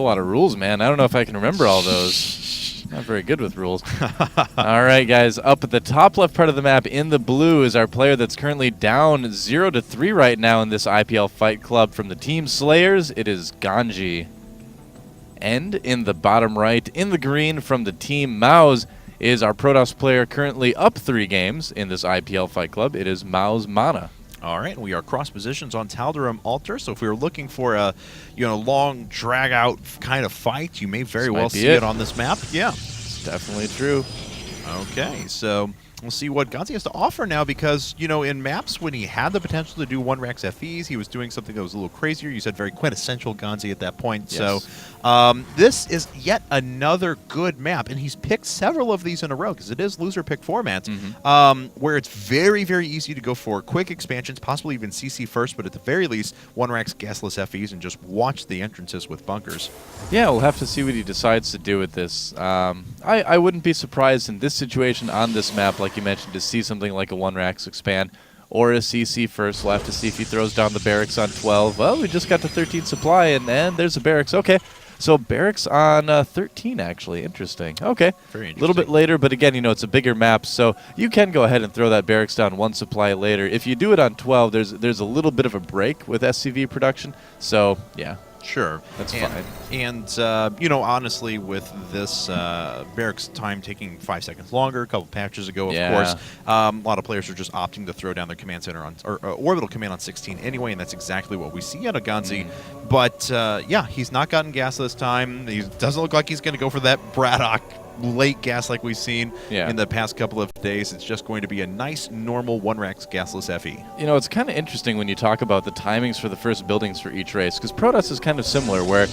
a lot of rules, man. I don't know if I can remember all those. Not very good with rules. All right, guys. Up at the top left part of the map in the blue is our player that's currently down 0-3 right now in this IPL Fight Club from the team SlayerS. It is GanZi. And in the bottom right, in the green from the team mouz, is our Protoss player currently up 3 games in this IPL Fight Club. It is mouz.MaNa. All right, we are cross positions on Tal'Darim altar, so if we were looking for a long, drag-out kind of fight, you may very well see it on this map. Yeah. It's definitely true. Okay, so we'll see what GanZi has to offer now because, in maps when he had the potential to do 1-Rax FEs, he was doing something that was a little crazier. You said very quintessential GanZi at that point. Yes. So this is yet another good map, and he's picked several of these in a row because it is loser pick format, where it's very, very easy to go for quick expansions, possibly even CC first, but at the very least, 1-Rax gasless FEs and just watch the entrances with bunkers. Yeah, we'll have to see what he decides to do with this. I wouldn't be surprised in this situation on this map, like you mentioned, to see something like a 1-Rax expand or a CC first. We'll have to see if he throws down the barracks on 12. Well, we just got to 13 supply, and there's a barracks. Okay, so barracks on 13, actually. Interesting. Okay. Very interesting. A little bit later, but again, it's a bigger map, so you can go ahead and throw that barracks down 1 supply later. If you do it on 12, there's a little bit of a break with SCV production, so yeah. Sure. That's fine. And, honestly, with this barracks time taking 5 seconds longer, a couple patches ago, of course, a lot of players are just opting to throw down their command center on, or orbital command on 16 anyway, and that's exactly what we see out of GanZi. But, yeah, he's not gotten gas this time. He doesn't look like he's going to go for that Braddock late gas like we've seen in the past couple of days. It's just going to be a nice, normal 1-Rax gasless FE. It's kind of interesting when you talk about the timings for the first buildings for each race, because Protoss is kind of similar, where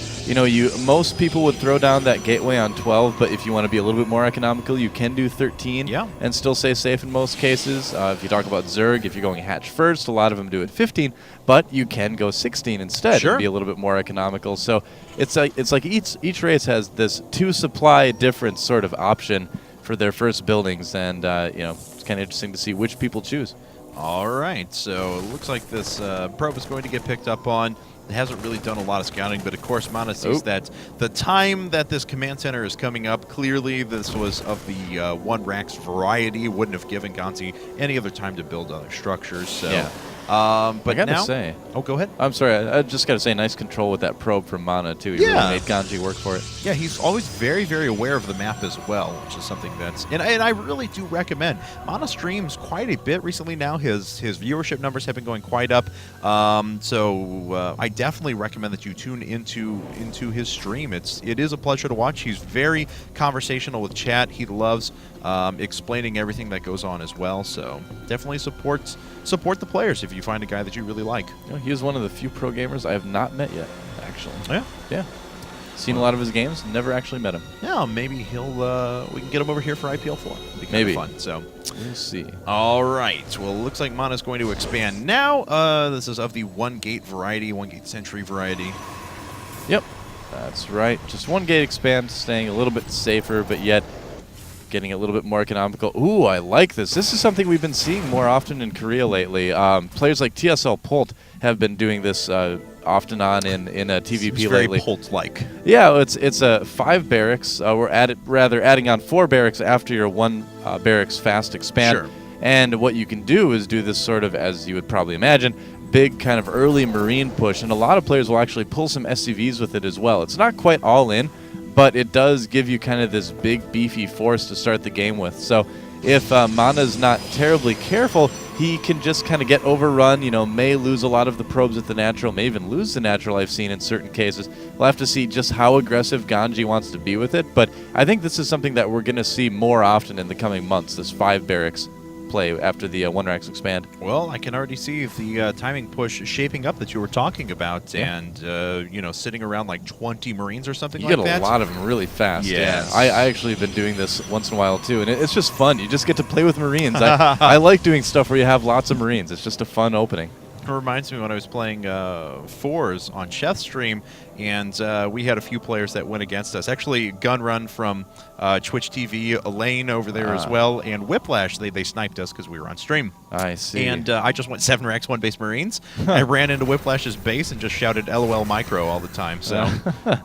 most people would throw down that gateway on 12, but if you want to be a little bit more economical, you can do 13 and still stay safe in most cases. If you talk about Zerg, if you're going hatch first, a lot of them do it 15, but you can go 16 instead and be a little bit more economical. So it's like each race has this 2 supply difference sort of option for their first buildings, and it's kind of interesting to see which people choose. All right, so it looks like this probe is going to get picked up on. It hasn't really done a lot of scouting, but of course MaNa sees that the time that this command center is coming up, clearly this was of the 1-Rax variety. Wouldn't have given GanZi any other time to build other structures. So. But I gotta now, say, go ahead. I'm sorry, I just gotta say, nice control with that probe from MaNa too. He really made GanZi work for it. Yeah, he's always very, very aware of the map as well, which is something that's and I really do recommend. MaNa streams quite a bit recently now. His viewership numbers have been going quite up. So I definitely recommend that you tune into his stream. It is a pleasure to watch. He's very conversational with chat. He loves explaining everything that goes on as well. So definitely support the players if you find a guy that you really like. He is one of the few pro gamers I have not met yet, actually. Yeah. Yeah. Seen a lot of his games, never actually met him. Yeah, maybe we can get him over here for IPL 4. It'd be kind of fun. So we'll see. All right. Well, it looks like MaNa's going to expand now. This is of the 1-gate variety, 1-gate sentry variety. Yep, that's right. Just 1-gate expand, staying a little bit safer, but yet getting a little bit more economical. Ooh, I like this. This is something we've been seeing more often in Korea lately. Players like TSL Pult have been doing this often on in a TVP lately. Very Pult-like. Yeah, it's 5 barracks. We're adding on 4 barracks after your 1 barracks fast expand. Sure. And what you can do is do this sort of, as you would probably imagine, big kind of early marine push, and a lot of players will actually pull some SCVs with it as well. It's not quite all in, but it does give you kind of this big beefy force to start the game with. So if MaNa's not terribly careful, he can just kind of get overrun, may lose a lot of the probes at the natural, may even lose the natural, I've seen in certain cases. We'll have to see just how aggressive GanZi wants to be with it, but I think this is something that we're going to see more often in the coming months, this 5 barracks play after the 1-Rax expand. Well, I can already see the timing push shaping up that you were talking about, and sitting around like 20 Marines or something like that. You get a lot of them really fast. Yes. Yeah, I actually have been doing this once in a while too, and it's just fun. You just get to play with Marines. I like doing stuff where you have lots of Marines. It's just a fun opening. reminds me when I was playing fours on Chef's stream, and we had a few players that went against us. Actually, Gun Run from Twitch TV, Elaine over there as well, and Whiplash, they sniped us because we were on stream. I see. And I just went 7 Rex 1 base Marines. I ran into Whiplash's base and just shouted LOL micro all the time. So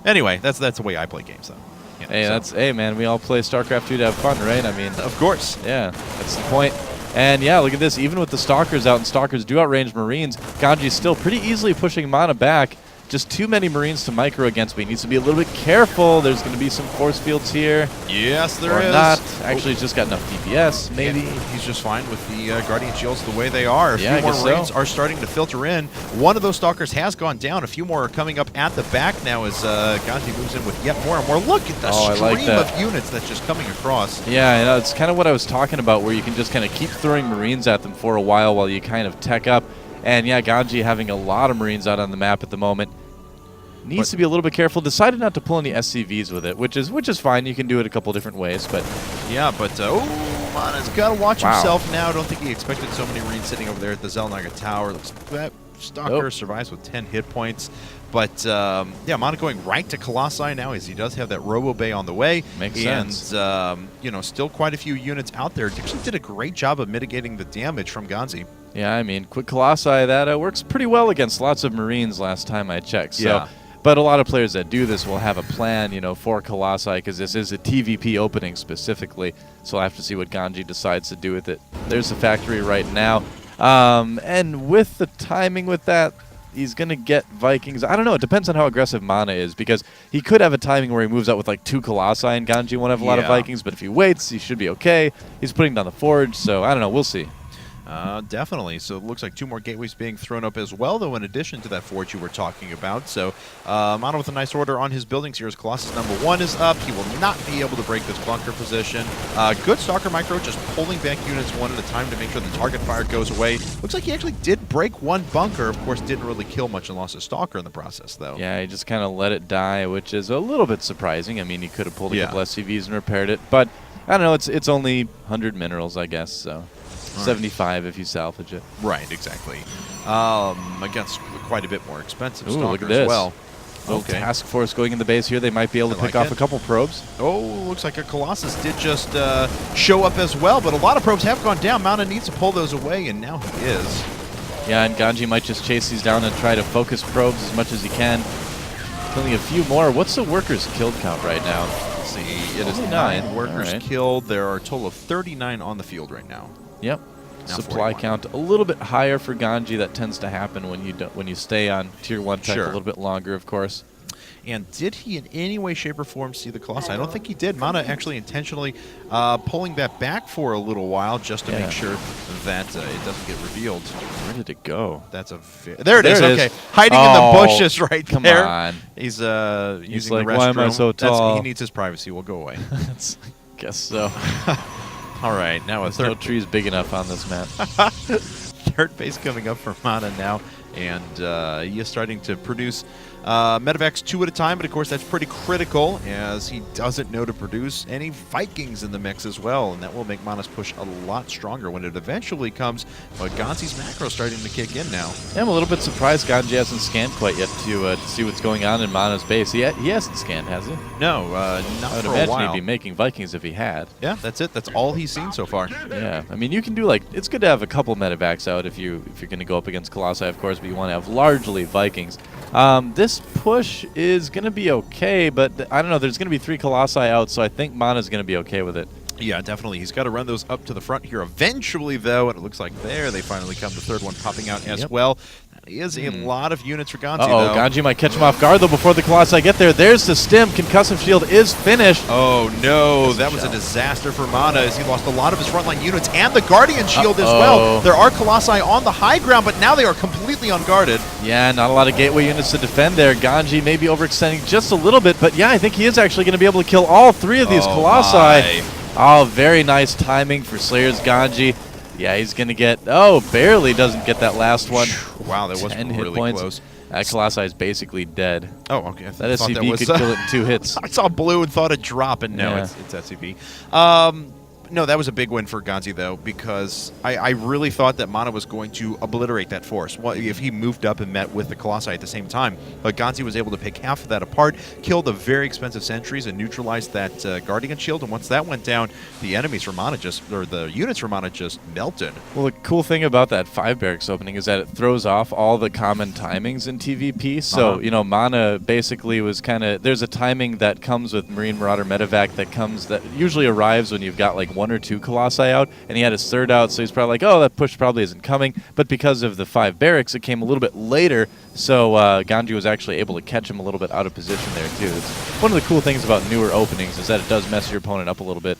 anyway, that's the way I play games, though. You know, hey man, we all play StarCraft 2 to have fun, right? I mean, of course. Yeah, that's the point. And yeah, look at this. Even with the Stalkers out, and Stalkers do outrange Marines, GanZi's still pretty easily pushing MaNa back. Just too many Marines to micro against, but he needs to be a little bit careful. There's going to be some force fields here. Yes, there is. Or not. Actually, he's just got enough DPS, maybe. Yeah, he's just fine with the Guardian Shields the way they are. A few more Marines are starting to filter in. One of those Stalkers has gone down. A few more are coming up at the back now as GanZi moves in with yet more and more. Look at the stream of units that's just coming across. Yeah, you know, it's kind of what I was talking about, where you can just kind of keep throwing Marines at them for a while you kind of tech up. And yeah, GanZi having a lot of Marines out on the map at the moment. Needs to be a little bit careful. Decided not to pull any SCVs with it, which is fine. You can do it a couple different ways, but MaNa's got to watch himself now. I don't think he expected so many Marines sitting over there at the Xel'Naga Tower. Looks like that Stalker survives with 10 hit points. But yeah, MaNa going right to Colossi now, as he does have that Robo Bay on the way. Makes sense. And you know, still quite a few units out there. Actually did a great job of mitigating the damage from GanZi. Yeah, I mean, quick Colossi, that works pretty well against lots of Marines last time I checked. So. Yeah. But a lot of players that do this will have a plan, you know, for Colossi, because this is a TVP opening specifically. So I'll have to see what GanZi decides to do with it. There's the factory right now. And with the timing with that, he's going to get Vikings. I don't know. It depends on how aggressive MaNa is, because he could have a timing where he moves out with like 2 Colossi and GanZi won't have a lot of Vikings. But if he waits, he should be okay. He's putting down the Forge, so I don't know. We'll see. Definitely. So it looks like 2 more gateways being thrown up as well, though, in addition to that Forge you were talking about. So MaNa with a nice order on his buildings here as Colossus #1 is up. He will not be able to break this bunker position. Good Stalker micro, just pulling back units one at a time to make sure the target fire goes away. Looks like he actually did break 1 bunker. Of course, didn't really kill much and lost his Stalker in the process, though. Yeah, he just kind of let it die, which is a little bit surprising. I mean, he could have pulled a couple SCVs and repaired it. But, I don't know, it's only 100 minerals, I guess, so... 75 if you salvage it. Right, exactly. Against quite a bit more expensive Stalker look at this. as well. Okay. Task force going in the base here. They might be able to pick off a couple probes. Oh, looks like a Colossus did just show up as well, but a lot of probes have gone down. MaNa needs to pull those away, and now he is. Yeah, and GanZi might just chase these down and try to focus probes as much as he can. Killing a few more. What's the workers killed count right now? Let's see. It is 9 workers killed. There are a total of 39 on the field right now. Yep. Now supply count a little bit higher for GanZi. That tends to happen when you stay on tier 1 tech a little bit longer, of course. And did he in any way, shape, or form see the Colossi? I don't think he did. MaNa actually intentionally pulling that back for a little while just to make sure that it doesn't get revealed. Where did it go? That's there it is. Okay, hiding in the bushes right come there. Come on. He's using like, the restroom. Why am I so tall? He needs his privacy. We'll go away. Guess so. All right, now There's no trees big enough on this map. Third base coming up for MaNa now, and he is starting to produce medevacs 2 at a time, but of course that's pretty critical as he doesn't know to produce any Vikings in the mix as well, and that will make MaNa's push a lot stronger when it eventually comes. But GanZi's macro starting to kick in now. Yeah, I'm a little bit surprised GanZi hasn't scanned quite yet to see what's going on in MaNa's base. He hasn't scanned, has he? No, not I would for a imagine while. he'd be making Vikings if he had. Yeah, that's it. That's all he's seen so far. Yeah, I mean, you can do it's good to have a couple medevacs out if you're going to go up against Colossi, of course, but you want to have largely Vikings. This push is going to be okay, but I don't know. There's going to be 3 Colossi out, so I think MaNa's going to be okay with it. Yeah, definitely. He's got to run those up to the front here eventually, though, and it looks like they finally come. The third one popping out as well. That is a lot of units for GanZi, though. GanZi might catch him off guard, though, before the Colossi get there. There's the stim. Concussive shield is finished. Oh, no. That was a disaster for MaNa as he lost a lot of his frontline units and the Guardian shield as well. There are Colossi on the high ground, but now they are completely unguarded. Yeah, not a lot of gateway units to defend there. GanZi may be overextending just a little bit, but yeah, I think he is actually going to be able to kill all 3 of these Colossi. Oh, very nice timing for SlayerS GanZi. Yeah, he's going to get... barely doesn't get that last one. Wow, that was really close. That Colossi is basically dead. Oh, okay. That SCV could kill it in 2 hits. I saw blue and thought it'd drop, and no, it's SCV. No, that was a big win for GanZi, though, because I really thought that MaNa was going to obliterate that force. Well, if he moved up and met with the Colossi at the same time. But GanZi was able to pick half of that apart, kill the very expensive sentries, and neutralize that Guardian shield. And once that went down, the enemies for MaNa the units for MaNa just melted. Well, the cool thing about that 5 barracks opening is that it throws off all the common timings in TVP. So, you know, MaNa basically was kind of, there's a timing that comes with Marine Marauder Medevac that usually arrives when you've got like 1 or 2 Colossi out, and he had his 3rd out, so he's probably like, oh, that push probably isn't coming. But because of the 5 barracks, it came a little bit later, so GanZi was actually able to catch him a little bit out of position there too. It's one of the cool things about newer openings is that it does mess your opponent up a little bit.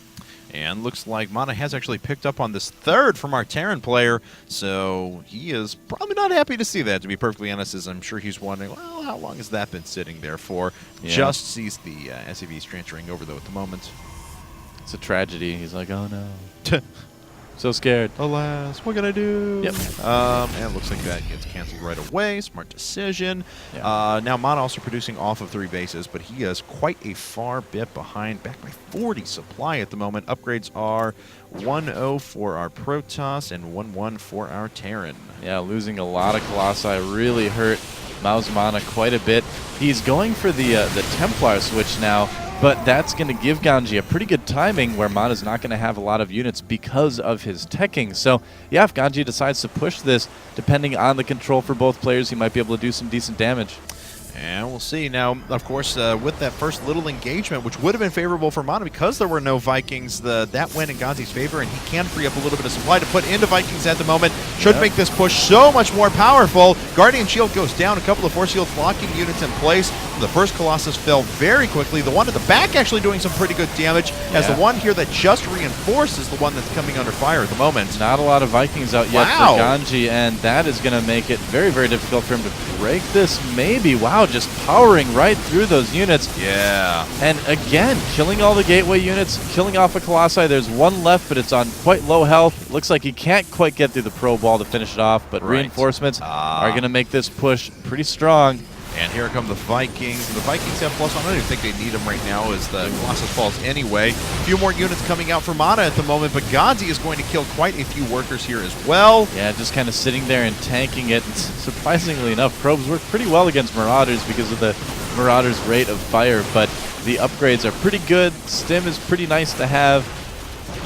And looks like MaNa has actually picked up on this 3rd from our Terran player, so he is probably not happy to see that, to be perfectly honest, as I'm sure he's wondering, well, how long has that been sitting there for? Yeah. Just sees the SCVs transferring over, though, at the moment. It's a tragedy. He's like, oh, no. So scared. Alas, what can I do? Yep. And it looks like that gets canceled right away. Smart decision. Yeah. Now, MaNa also producing off of 3 bases, but he is quite a far bit behind, back by 40 supply at the moment. Upgrades are 1-0 for our Protoss and 1-1 for our Terran. Yeah, losing a lot of Colossi really hurt mouz.MaNa quite a bit. He's going for the Templar switch now, but that's going to give GanZi a pretty good timing where MaNa's not going to have a lot of units because of his teching. So, yeah, if GanZi decides to push this, depending on the control for both players, he might be able to do some decent damage. And we'll see. Now, of course, with that first little engagement, which would have been favorable for MaNa because there were no Vikings, that went in GanZi's favor, and he can free up a little bit of supply to put into Vikings at the moment. Should make this push so much more powerful. Guardian Shield goes down, a couple of Force Shields locking units in place. The first Colossus fell very quickly. The one at the back actually doing some pretty good damage, as the one here that just reinforced is the one that's coming under fire at the moment. Not a lot of Vikings out yet for GanZi, and that is going to make it very, very difficult for him to break this. Maybe, wow, just powering right through those units. Yeah. And again, killing all the gateway units, killing off a Colossi. There's one left, but it's on quite low health. Looks like he can't quite get through the Pro Ball to finish it off, but reinforcements are going to make this push pretty strong. And here come the Vikings. The Vikings have +1. I don't even think they need them right now as the Colossus falls anyway. A few more units coming out for MaNa at the moment, but GanZi is going to kill quite a few workers here as well. Yeah, just kind of sitting there and tanking it. And surprisingly enough, probes work pretty well against Marauders because of the Marauders' rate of fire, but the upgrades are pretty good. Stim is pretty nice to have.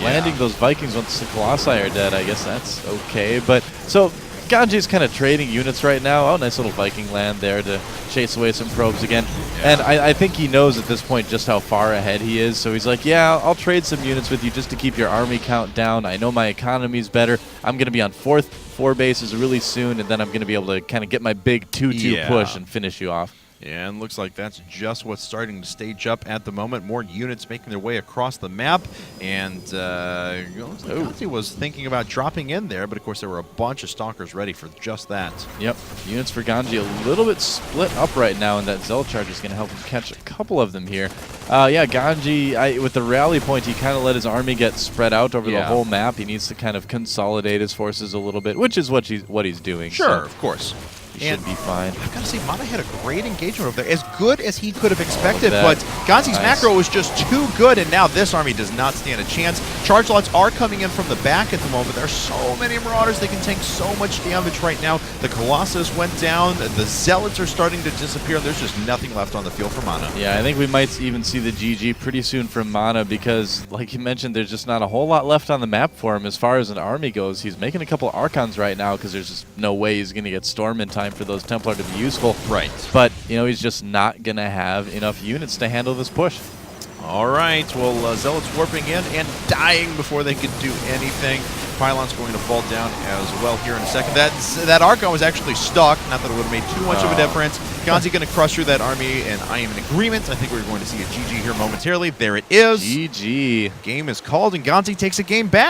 Landing those Vikings once the Colossi are dead, I guess that's okay. But so GanZi's kind of trading units right now. Oh, nice little Viking land there to chase away some probes again. Yeah. And I think he knows at this point just how far ahead he is. So he's like, yeah, I'll trade some units with you just to keep your army count down. I know my economy's better. I'm going to be on 4 bases really soon, and then I'm going to be able to kind of get my big 2-2 push and finish you off. And looks like that's just what's starting to stage up at the moment. More units making their way across the map. And GanZi was thinking about dropping in there, but of course there were a bunch of Stalkers ready for just that. Yep. Units for GanZi a little bit split up right now, and that Zealot charge is going to help him catch a couple of them here. Yeah, GanZi, with the rally point, he kind of let his army get spread out over the whole map. He needs to kind of consolidate his forces a little bit, which is what he's doing. Sure, so of course. Should be fine. I've got to say, MaNa had a great engagement over there. As good as he could have expected, but GanZi's macro was just too good, and now this army does not stand a chance. Charge lots are coming in from the back at the moment. There are so many Marauders. They can tank so much damage right now. The Colossus went down. The Zealots are starting to disappear, and there's just nothing left on the field for MaNa. Yeah, I think we might even see the GG pretty soon from MaNa because, like you mentioned, there's just not a whole lot left on the map for him as far as an army goes. He's making a couple Archons right now because there's just no way he's going to get Storm in time for those Templar to be useful. Right. But, you know, he's just not going to have enough units to handle this push. All right. Well, Zealots warping in and dying before they could do anything. Pylon's going to fall down as well here in a second. That Archon was actually stuck. Not that it would have made too much of a difference. GanZi going to crush through that army, and I am in agreement. I think we're going to see a GG here momentarily. There it is. GG. Game is called, and GanZi takes a game back.